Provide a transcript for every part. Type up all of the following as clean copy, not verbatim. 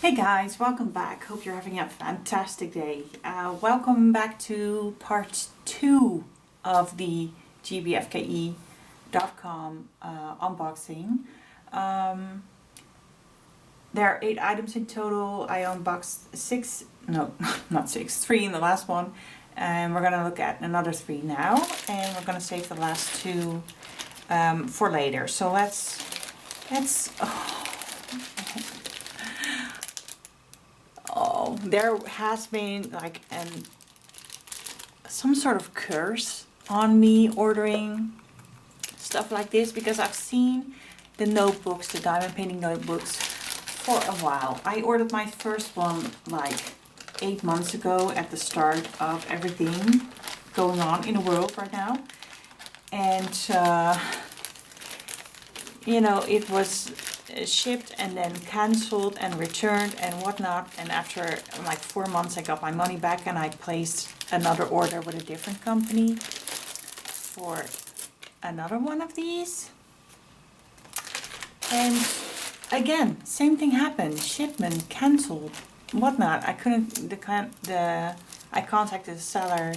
Hey guys, welcome back. Hope you're having a fantastic day. Welcome back to part 2 of the gbfke.com unboxing. There are 8 items in total. I unboxed 6, no, not 6, 3 in the last one. And we're going to look at another 3 now. And we're going to save the last 2 for later. So let's Oh, there has been like some sort of curse on me ordering stuff like this, because I've seen the notebooks, the diamond painting notebooks, for a while. I ordered my first one like 8 months ago at the start of everything going on in the world right now. And you know, it was shipped and then cancelled and returned and whatnot, and after like 4 months I got my money back and I placed another order with a different company for another one of these. And again, same thing happened, shipment cancelled, whatnot. I couldn't, I contacted the seller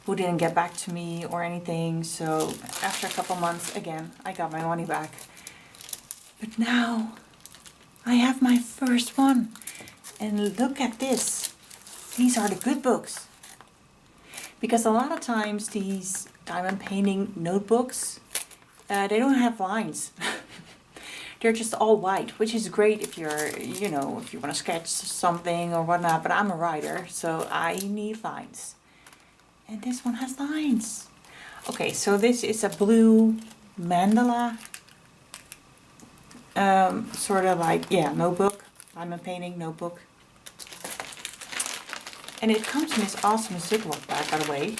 who didn't get back to me or anything, so after a couple months, again, I got my money back. But now I have my first one, and look at this. These are the good books. Because a lot of times these diamond painting notebooks, they don't have lines. They're just all white, which is great if you're, you know, if you want to sketch something or whatnot, but I'm a writer, so I need lines. And this one has lines. Okay, so this is a blue mandala, sort of like, yeah, notebook, diamond painting notebook. And it comes in this awesome Ziploc bag, by the way,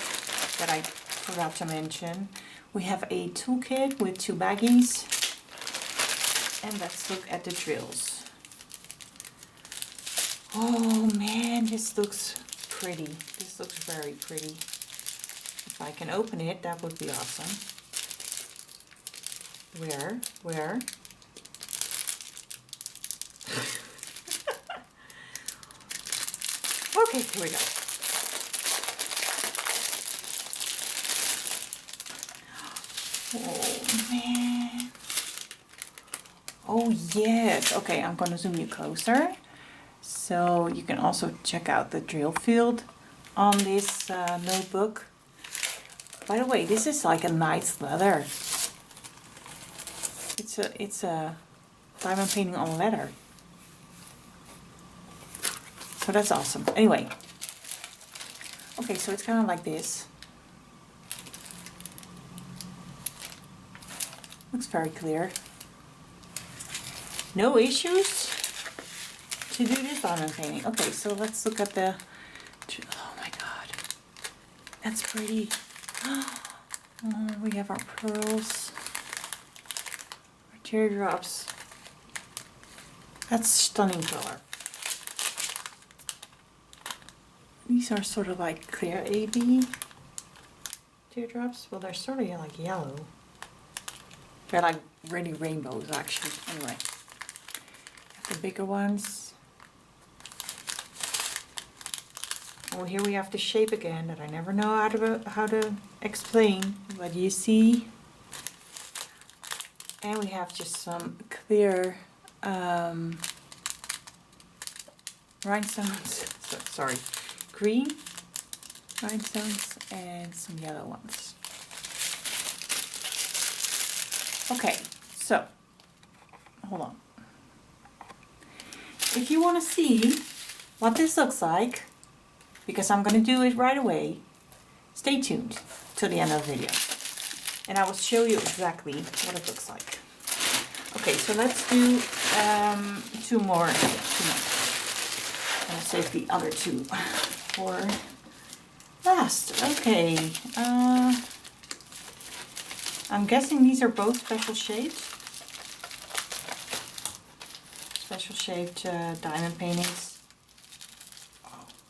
that I forgot to mention. We have a toolkit with 2 baggies. And let's look at the drills. Oh man, this looks pretty. This looks very pretty. If I can open it, that would be awesome. Where? Okay, here we go. Oh man. Oh yes. Okay, I'm gonna zoom you closer. So you can also check out the drill field on this notebook. By the way, this is like a nice leather. It's a diamond painting on leather. So that's awesome. Anyway. Okay, so it's kind of like this. Looks very clear. No issues to do this diamond painting. Okay, so let's look at the... Oh my god. That's pretty. Oh, we have our pearls. Our teardrops. That's stunning color. These are sort of like clear AB teardrops. Well, they're sort of like yellow. They're like really rainbows, actually. Anyway, the bigger ones. Oh, here we have the shape again that I never know how to explain. But you see, and we have just some clear rhinestones. Sorry. Green rhinestones and some yellow ones. Okay, so hold on. If you want to see what this looks like, because I'm going to do it right away, stay tuned till the end of the video, and I will show you exactly what it looks like. Okay, so let's do 2 more. I'll save the other 2 for last. Okay, I'm guessing these are both special shaped. Special shaped diamond paintings.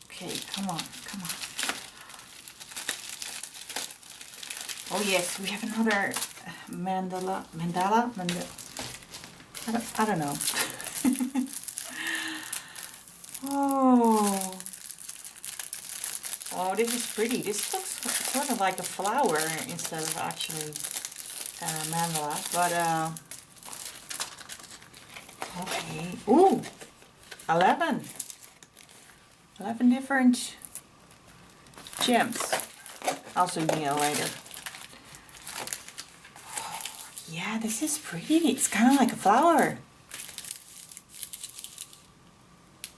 Okay, come on. Oh yes, we have another mandala. I don't know. this is pretty. This looks sort of like a flower instead of actually mandala. But, okay. Ooh, 11. 11 different gems. I'll zoom in later. Oh, yeah, this is pretty. It's kind of like a flower.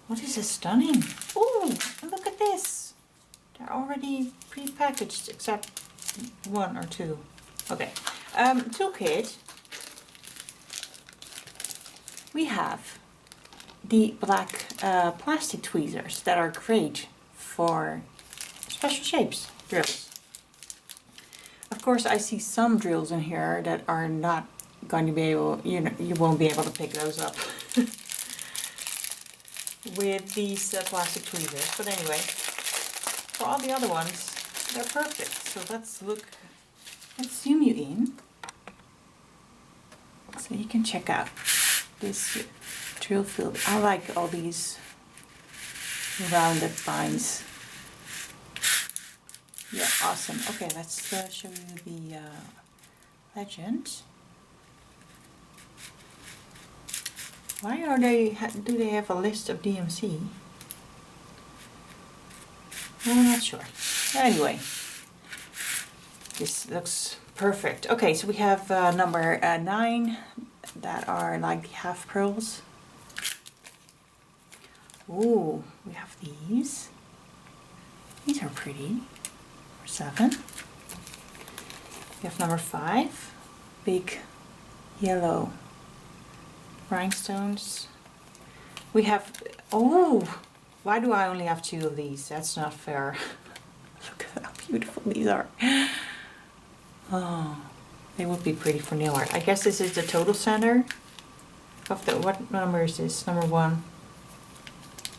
What is this? Stunning. Ooh, look at this. They're already pre-packaged except 1 or 2. Okay. Toolkit. We have the black plastic tweezers that are great for special shapes drills. Of course, I see some drills in here that are not going to be able, you won't be able to pick those up with these plastic tweezers. But anyway, for all the other ones, they're perfect. So let's zoom you in so you can check out this drill field. I like all these rounded lines. Yeah, awesome. Okay, let's show you the legend. Why do they have a list of DMC? I'm not sure. Anyway, this looks perfect. Okay, so we have number 9 that are like half pearls. Ooh, we have these. These are pretty. 7. We have number 5, big yellow rhinestones. We have, oh, why do I only have 2 of these? That's not fair. Look at how beautiful these are. Oh, they would be pretty for nail art. I guess this is the total center of the, what number is this? Number 1.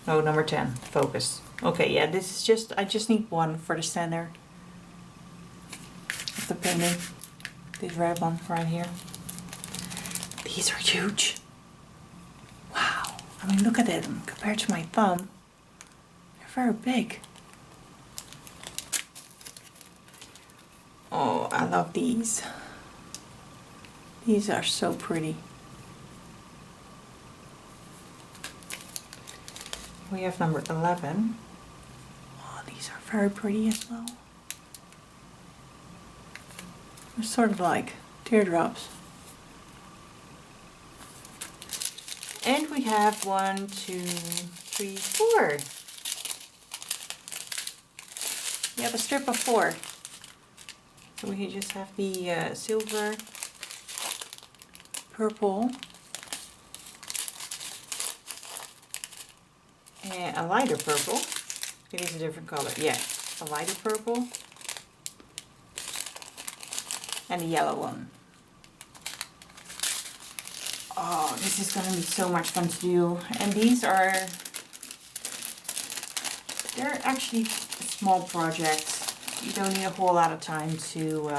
No, number 10, focus. Okay, yeah, this is just, I just need 1 for the center of the painting. This red one right here. These are huge. Wow. I mean, look at them compared to my thumb. They're very big. Oh, I love these. These are so pretty. We have number 11. Oh, these are very pretty as well. They're sort of like teardrops. And we have 1, 2, 3, 4. We have a strip of 4. So we just have the silver, purple, and a lighter purple. It is a different color. Yeah, a lighter purple. And a yellow one. Oh, this is going to be so much fun to do. And these are, they're actually small projects. You don't need a whole lot of time to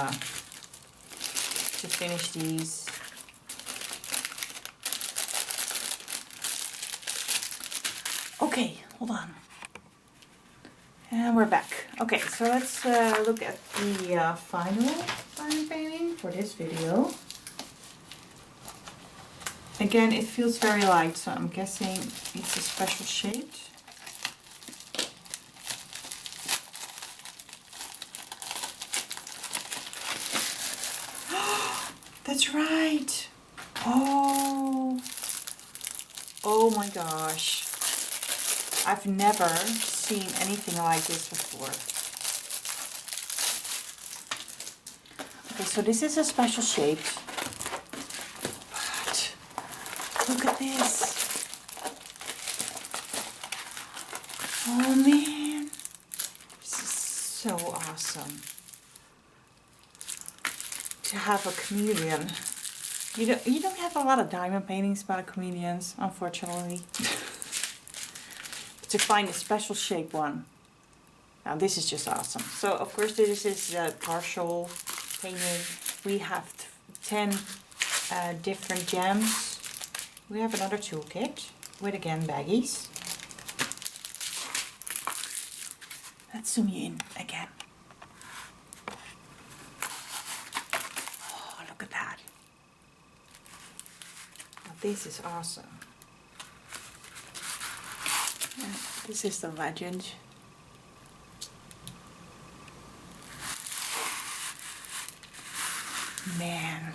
finish these. Okay, hold on. And we're back. Okay, so let's look at the final iron painting for this video. Again, it feels very light, so I'm guessing it's a special shade. That's right. Oh my gosh. I've never seen anything like this before. Okay, so this is a special shape. But look at this. Oh man. This is so awesome. To have a chameleon. You don't have a lot of diamond paintings about chameleons, unfortunately. To find a special shape one. Now this is just awesome. So of course this is a partial painting. We have 10 different gems. We have another toolkit with again baggies. Let's zoom you in again. Oh, look at that. Now, this is awesome. And this is the legend. Man,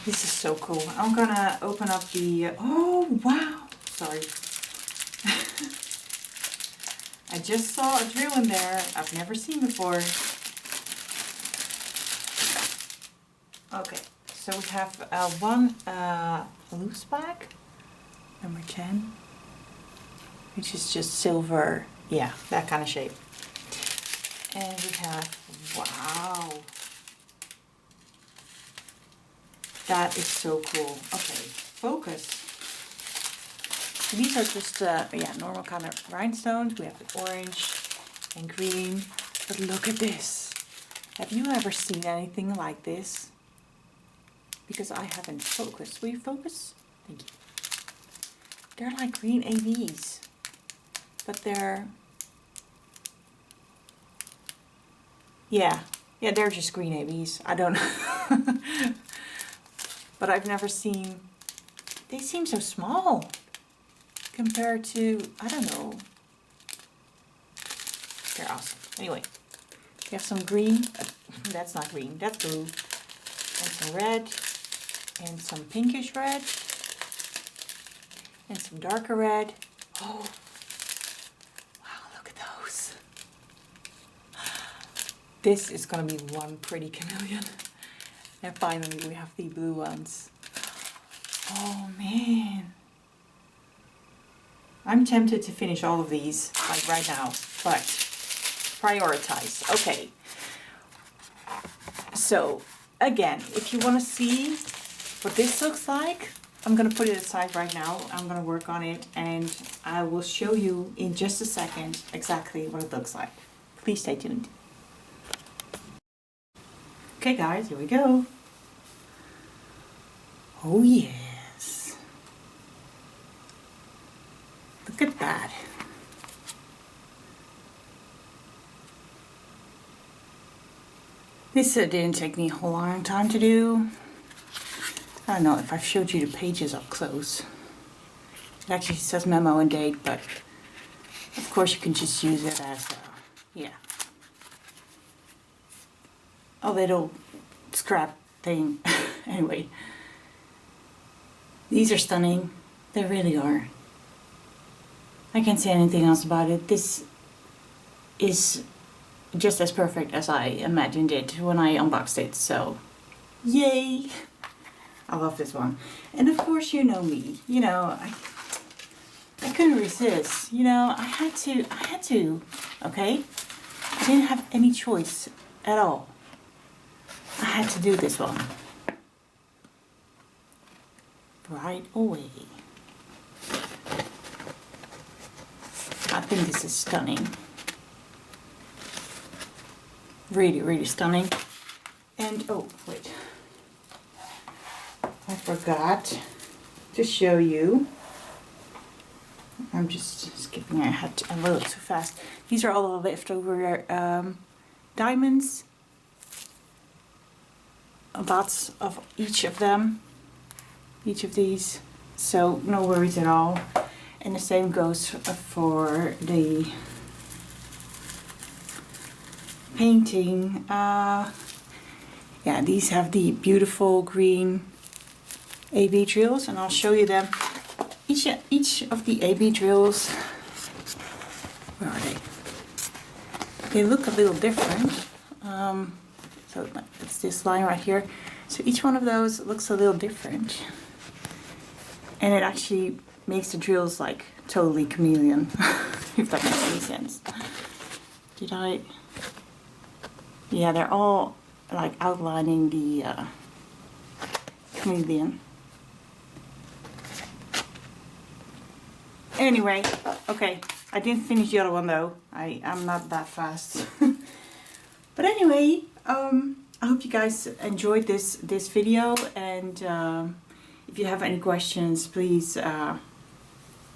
this is so cool. I'm gonna open up the, oh wow, sorry. I just saw a drill in there I've never seen before. Okay, so we have one loose back, number 10, which is just silver, yeah, that kind of shape. And we have, wow. That is so cool. Okay, focus. These are just, yeah, normal kind of rhinestones. We have the orange and green. But look at this. Have you ever seen anything like this? Because I haven't focused. Will you focus? Thank you. They're like green ABs. But they're... Yeah, they're just green ABs. I don't know. But I've never seen... They seem so small. Compared to, I don't know. They're awesome. Anyway, we have some green. That's not green, that's blue. And some red. And some pinkish red. And some darker red. Oh, wow, look at those. This is gonna be one pretty chameleon. And finally we have the blue ones. Oh man. I'm tempted to finish all of these like right now, but prioritize. Okay. So again, if you want to see what this looks like, I'm going to put it aside right now. I'm going to work on it and I will show you in just a second exactly what it looks like. Please stay tuned. Okay guys, here we go. Oh yeah. Look at that. This didn't take me a whole long time to do. I don't know if I've showed you the pages up close. It actually says memo and date, but of course you can just use it as yeah, a little scrap thing. Anyway, these are stunning. They really are. I can't say anything else about it. This is just as perfect as I imagined it when I unboxed it, so yay! I love this one. And of course you know me, you know, I couldn't resist, you know, I had to, okay? I didn't have any choice at all. I had to do this one. Right away. I think this is stunning. Really, really stunning. And, oh, wait. I forgot to show you. I'm just skipping ahead a little too fast. These are all the leftover diamonds. Lots of each of them. Each of these. So, no worries at all. And the same goes for the painting. Yeah, these have the beautiful green AB drills, and I'll show you them. Each of the AB drills, where are they? They look a little different. So it's this line right here. So each one of those looks a little different. And it actually makes the drills like totally chameleon, if that makes any sense. Did I? Yeah, they're all like outlining the chameleon. Anyway, okay, I didn't finish the other one though. I'm not that fast. But anyway, I hope you guys enjoyed this video, and if you have any questions, please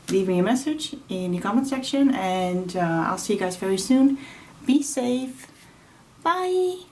leave me a message in the comment section, and I'll see you guys very soon. Be safe. Bye.